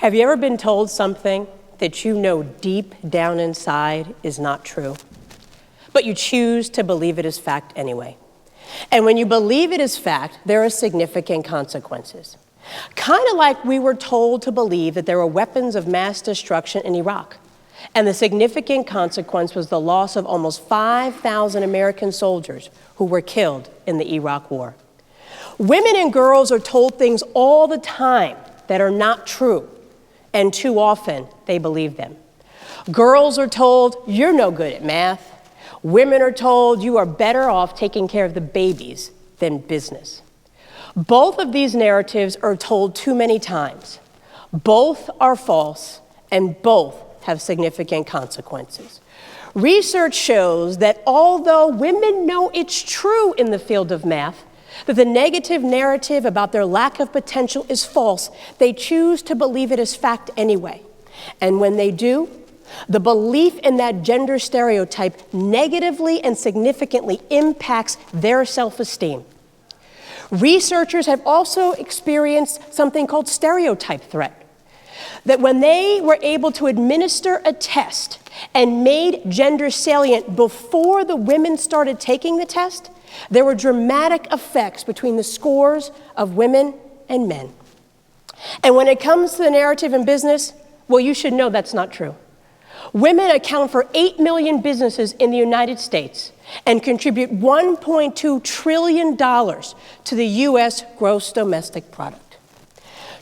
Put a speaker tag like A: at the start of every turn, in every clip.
A: Have you ever been told something that you know deep down inside is not true, but you choose to believe it is fact anyway? And when you believe it is fact, there are significant consequences. Kind of like we were told to believe that there were weapons of mass destruction in Iraq. And the significant consequence was the loss of almost 5,000 American soldiers who were killed in the Iraq War. Women and girls are told things all the time that are not true, and too often they believe them. Girls are told, you're no good at math. Women are told you are better off taking care of the babies than business. Both of these narratives are told too many times. Both are false, and both have significant consequences. Research shows that although women know it's true in the field of math, that the negative narrative about their lack of potential is false, they choose to believe it as fact anyway. And when they do, the belief in that gender stereotype negatively and significantly impacts their self-esteem. Researchers have also experienced something called stereotype threat. That when they were able to administer a test and made gender salient before the women started taking the test, there were dramatic effects between the scores of women and men. And when it comes to the narrative in business, well, you should know that's not true. Women account for 8 million businesses in the United States and contribute $1.2 trillion to the U.S. gross domestic product.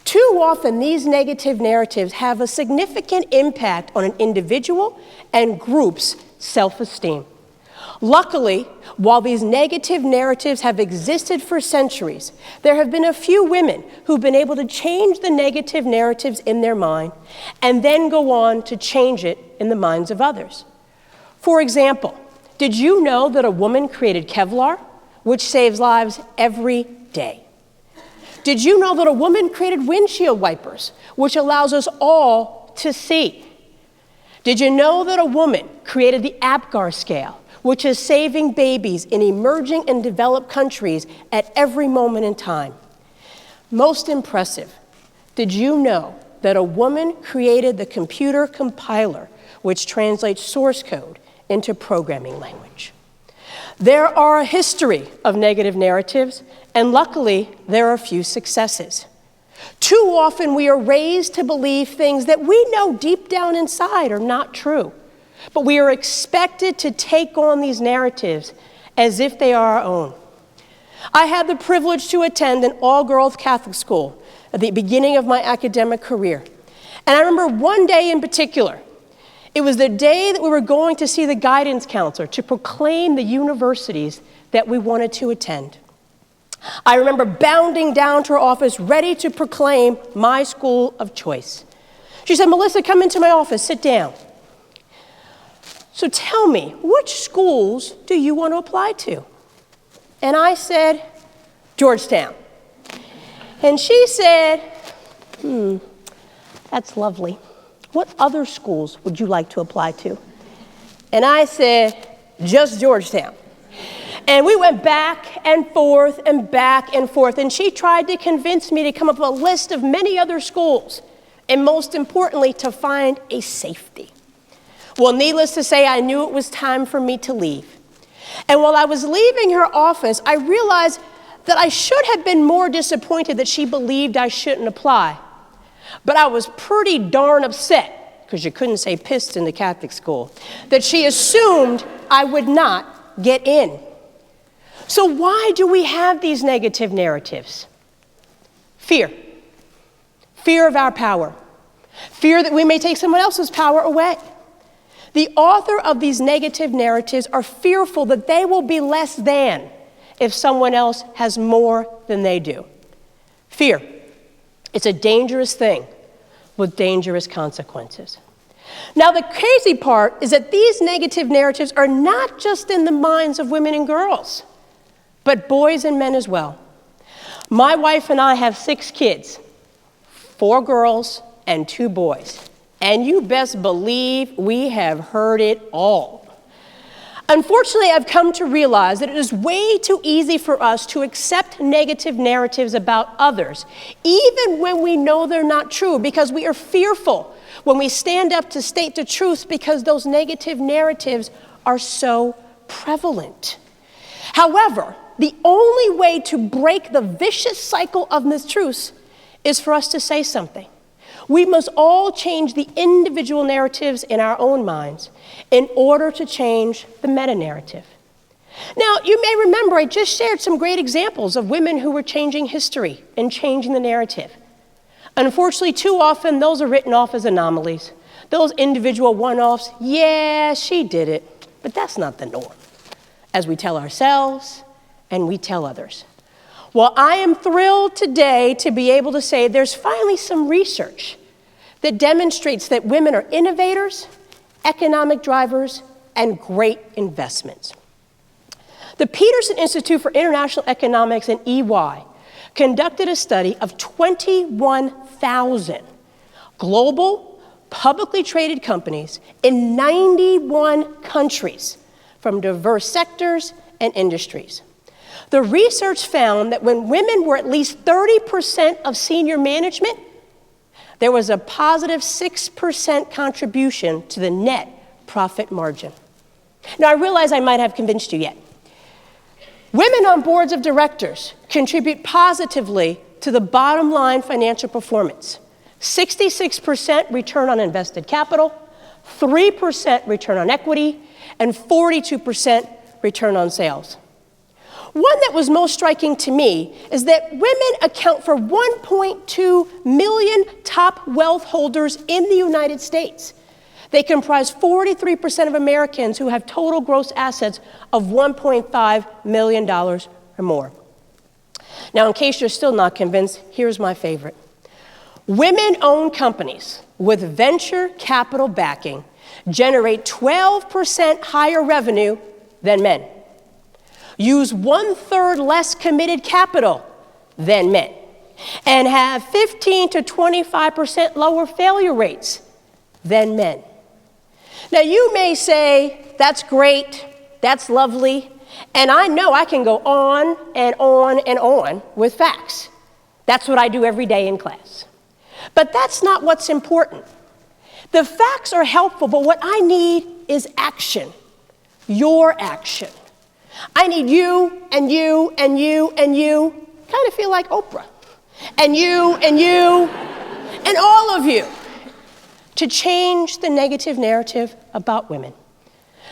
A: Too often, these negative narratives have a significant impact on an individual and group's self-esteem. Luckily, while these negative narratives have existed for centuries, there have been a few women who've been able to change the negative narratives in their mind and then go on to change it in the minds of others. For example, did you know that a woman created Kevlar, which saves lives every day? Did you know that a woman created windshield wipers, which allows us all to see? Did you know that a woman created the Apgar scale, which is saving babies in emerging and developed countries at every moment in time? Most impressive, did you know that a woman created the computer compiler, which translates source code into programming language? There are a history of negative narratives, and luckily, there are a few successes. Too often, we are raised to believe things that we know deep down inside are not true. But we are expected to take on these narratives as if they are our own. I had the privilege to attend an all-girls Catholic school at the beginning of my academic career. And I remember one day in particular. It was the day that we were going to see the guidance counselor to proclaim the universities that we wanted to attend. I remember bounding down to her office, ready to proclaim my school of choice. She said, "Melissa, come into my office, sit down. So tell me, which schools do you want to apply to?" And I said, "Georgetown." And she said, "That's lovely. What other schools would you like to apply to?" And I said, "Just Georgetown." And we went back and forth and back and forth, and she tried to convince me to come up with a list of many other schools, and most importantly, to find a safety. Well, needless to say, I knew it was time for me to leave. And while I was leaving her office, I realized that I should have been more disappointed that she believed I shouldn't apply. But I was pretty darn upset, because you couldn't say pissed in the Catholic school, that she assumed I would not get in. So why do we have these negative narratives? Fear. Fear of our power. Fear that we may take someone else's power away. The author of these negative narratives are fearful that they will be less than if someone else has more than they do. Fear. It's a dangerous thing with dangerous consequences. Now, the crazy part is that these negative narratives are not just in the minds of women and girls, but boys and men as well. My wife and I have 6 kids, 4 girls and 2 boys. And you best believe we have heard it all. Unfortunately, I've come to realize that it is way too easy for us to accept negative narratives about others, even when we know they're not true, because we are fearful when we stand up to state the truth because those negative narratives are so prevalent. However, the only way to break the vicious cycle of mistruths is for us to say something. We must all change the individual narratives in our own minds in order to change the meta-narrative. Now, you may remember I just shared some great examples of women who were changing history and changing the narrative. Unfortunately, too often, those are written off as anomalies. Those individual one-offs, yeah, she did it, but that's not the norm, as we tell ourselves and we tell others. Well, I am thrilled today to be able to say there's finally some research that demonstrates that women are innovators, economic drivers, and great investments. The Peterson Institute for International Economics and EY conducted a study of 21,000 global, publicly traded companies in 91 countries from diverse sectors and industries. The research found that when women were at least 30% of senior management, there was a positive 6% contribution to the net profit margin. Now, I realize I might have convinced you yet. Women on boards of directors contribute positively to the bottom line financial performance. 66% return on invested capital, 3% return on equity, and 42% return on sales. One that was most striking to me is that women account for 1.2 million top wealth holders in the United States. They comprise 43% of Americans who have total gross assets of $1.5 million or more. Now, in case you're still not convinced, here's my favorite. Women-owned companies with venture capital backing generate 12% higher revenue than men, use 1/3 less committed capital than men, and have 15 to 25% lower failure rates than men. Now, you may say, that's great, that's lovely, and I know I can go on and on and on with facts. That's what I do every day in class. But that's not what's important. The facts are helpful, but what I need is action, your action. I need you and you and you and you, kind of feel like Oprah, and you and all of you, to change the negative narrative about women.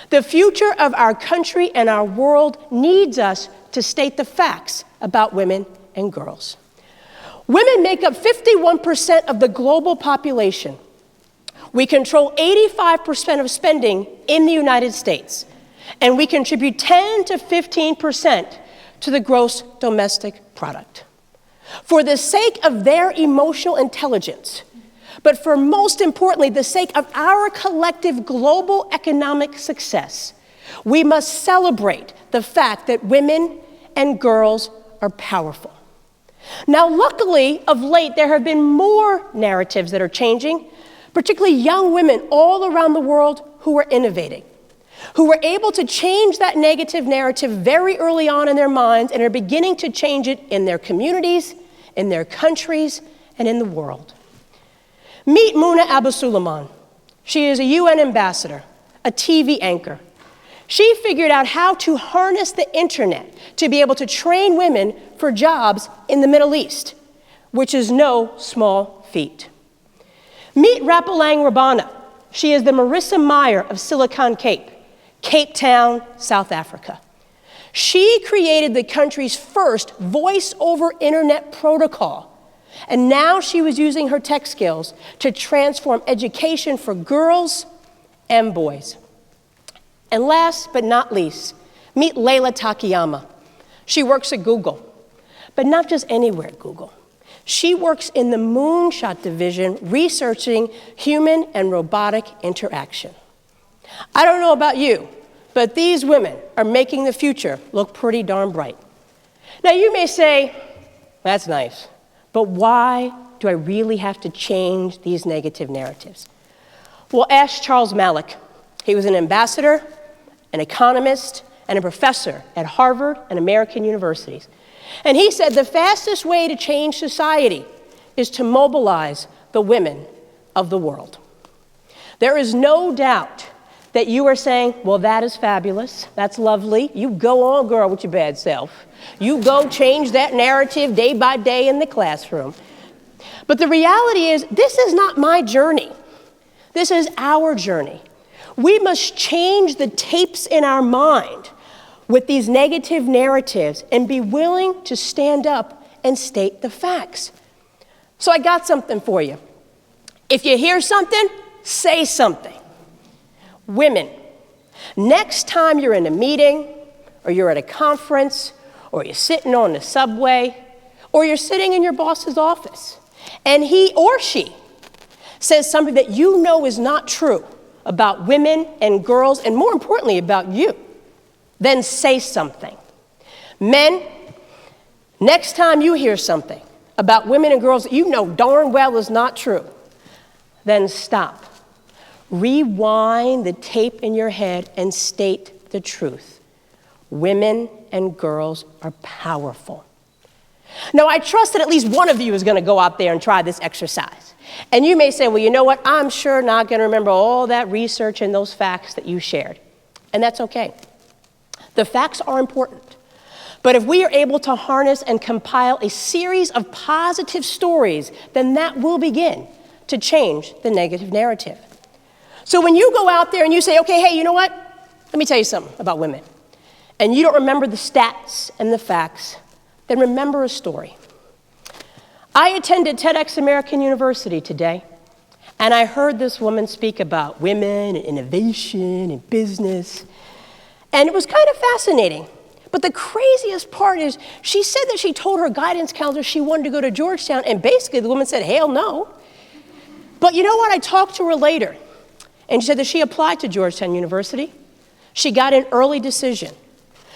A: The future of our country and our world needs us to state the facts about women and girls. Women make up 51% of the global population. We control 85% of spending in the United States, and we contribute 10 to 15% to the gross domestic product. For the sake of their emotional intelligence, but for most importantly, the sake of our collective global economic success, we must celebrate the fact that women and girls are powerful. Now, luckily, of late, there have been more narratives that are changing, particularly young women all around the world who are innovating, who were able to change that negative narrative very early on in their minds and are beginning to change it in their communities, in their countries, and in the world. Meet Muna Abu-Suleiman. She is a UN ambassador, a TV anchor. She figured out how to harness the internet to be able to train women for jobs in the Middle East, which is no small feat. Meet Rapalang Rabana. She is the Marissa Meyer of Silicon Cape, Cape Town, South Africa. She created the country's first voice-over internet protocol, and now she was using her tech skills to transform education for girls and boys. And last but not least, meet Leila Takayama. She works at Google, but not just anywhere at Google. She works in the Moonshot division researching human and robotic interaction. I don't know about you, but these women are making the future look pretty darn bright. Now, you may say, that's nice, but why do I really have to change these negative narratives? Well, ask Charles Malik. He was an ambassador an economist, and a professor at Harvard and American universities. And he said the fastest way to change society is to mobilize the women of the world. There is no doubt that you are saying, well, that is fabulous, that's lovely. You go on, girl, with your bad self. You go change that narrative day by day in the classroom. But the reality is, this is not my journey. This is our journey. We must change the tapes in our mind with these negative narratives and be willing to stand up and state the facts. So I got something for you. If you hear something, say something. Women, next time you're in a meeting, or you're at a conference, or you're sitting on the subway, or you're sitting in your boss's office, and he or she says something that you know is not true about women and girls, and more importantly, about you, then say something. Men, next time you hear something about women and girls that you know darn well is not true, then stop. Rewind the tape in your head and state the truth. Women and girls are powerful. Now, I trust that at least one of you is going to go out there and try this exercise. And you may say, well, you know what? I'm sure not going to remember all that research and those facts that you shared. And that's okay. The facts are important. But if we are able to harness and compile a series of positive stories, then that will begin to change the negative narrative. So when you go out there and you say, okay, hey, you know what? Let me tell you something about women. And you don't remember the stats and the facts, then remember a story. I attended TEDxAmericanUniversity today, and I heard this woman speak about women and innovation and business, and it was kind of fascinating. But the craziest part is she said that she told her guidance counselor she wanted to go to Georgetown, and basically the woman said, hell no. But you know what? I talked to her later, and she said that she applied to Georgetown University. She got an early decision.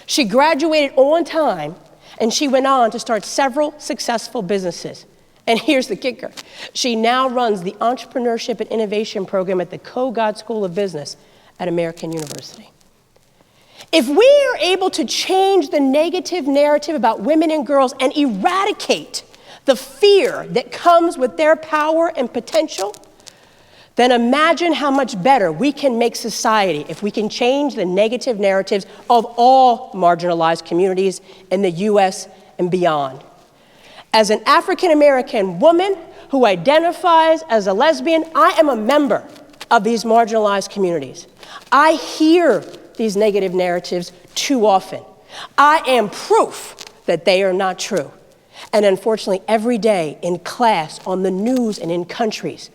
A: She graduated on time, and she went on to start several successful businesses. And here's the kicker. She now runs the Entrepreneurship and Innovation program at the Kogod School of Business at American University. If we are able to change the negative narrative about women and girls and eradicate the fear that comes with their power and potential, then imagine how much better we can make society if we can change the negative narratives of all marginalized communities in the U.S. and beyond. As an African-American woman who identifies as a lesbian, I am a member of these marginalized communities. I hear these negative narratives too often. I am proof that they are not true. And unfortunately, every day in class, on the news, and in countries,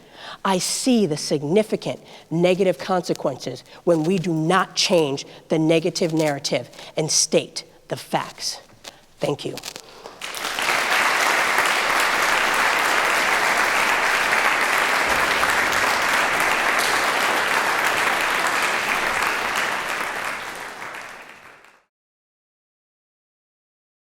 A: I see the significant negative consequences when we do not change the negative narrative and state the facts. Thank you.